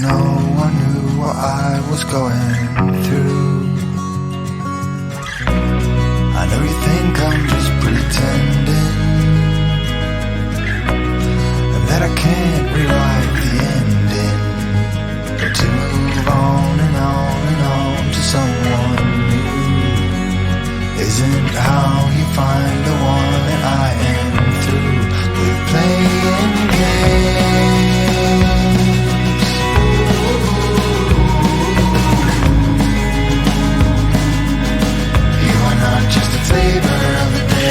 no one knew what I was going through. I know you think I'm just pretending, and that I can't rewrite the ending, but to move on and on and on to someone new isn't how you find the one that I am through with playing games. You are not just a flavor of the day.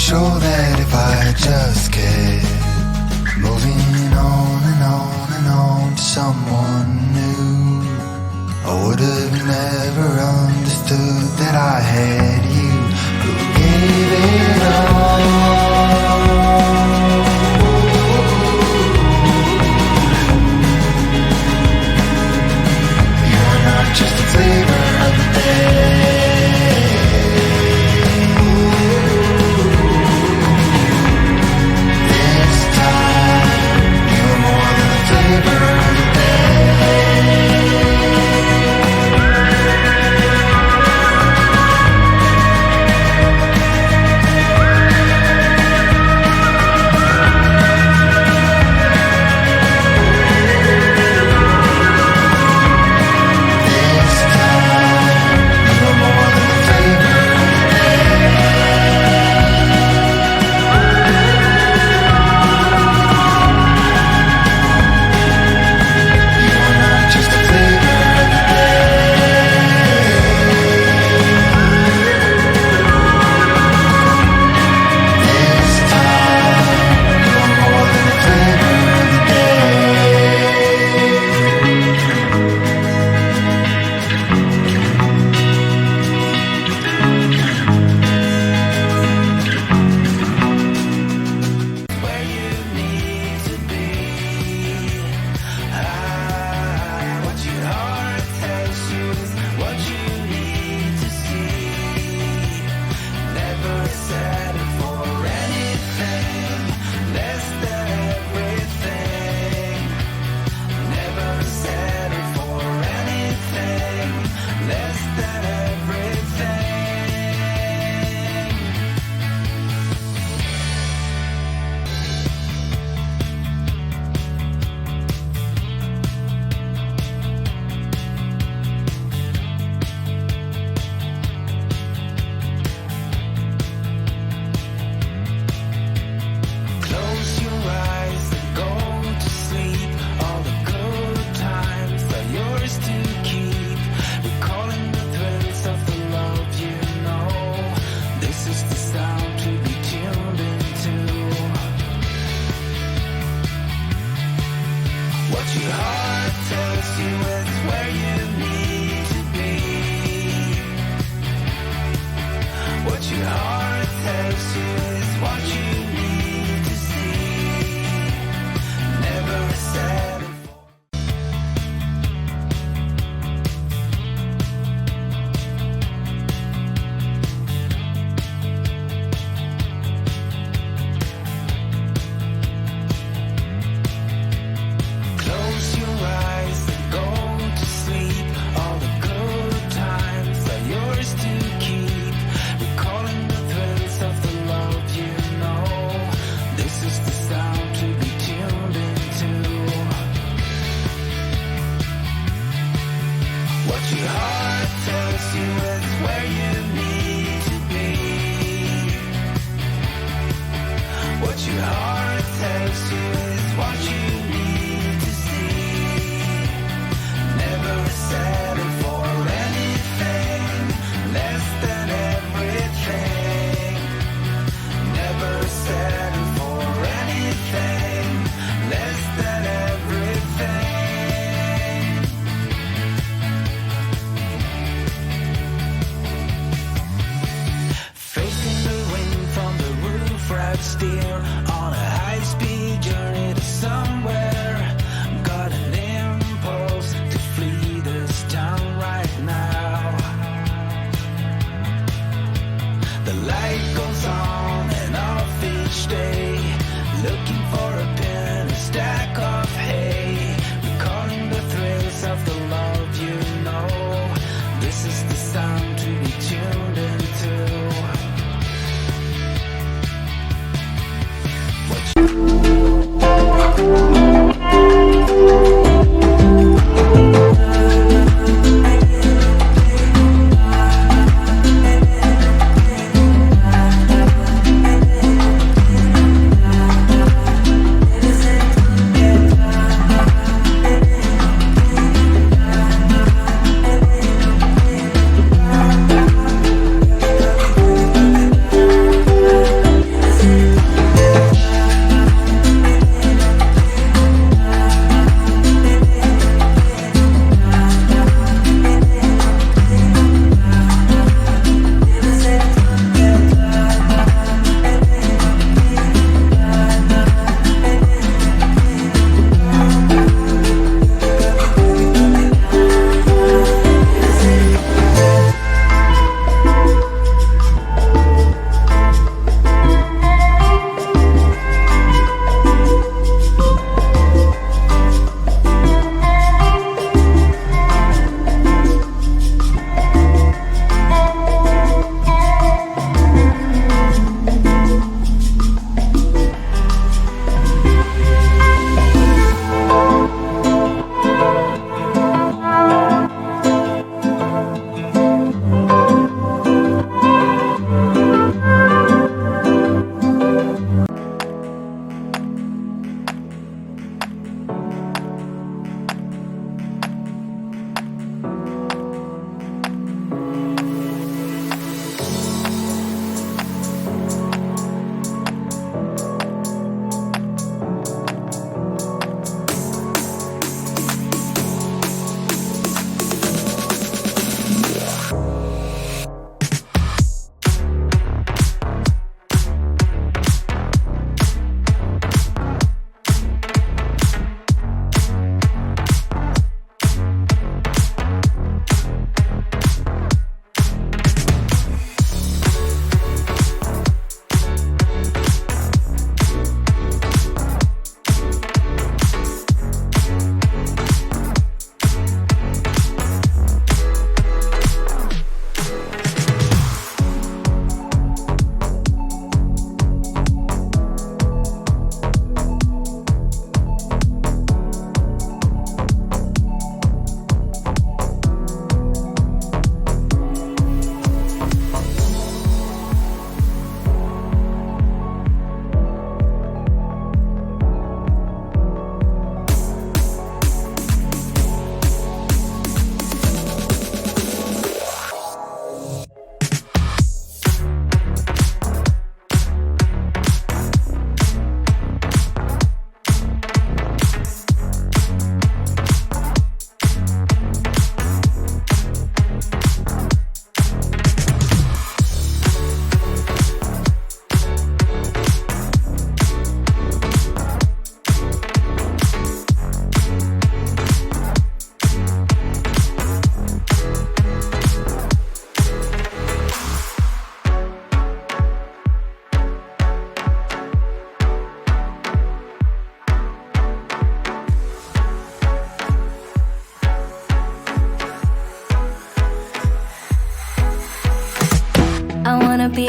sure that if I just kept moving on and on and on to someone new, I would have never understood that I had you who gave it all. your heart tells you is what you need to see. Never settle for anything less than everything. Never settle for anything less than everything. Facing the wind from the roof, right steer on a high-speed journey to somewhere. Got an impulse to flee this town right now. The light goes on and off each day, looking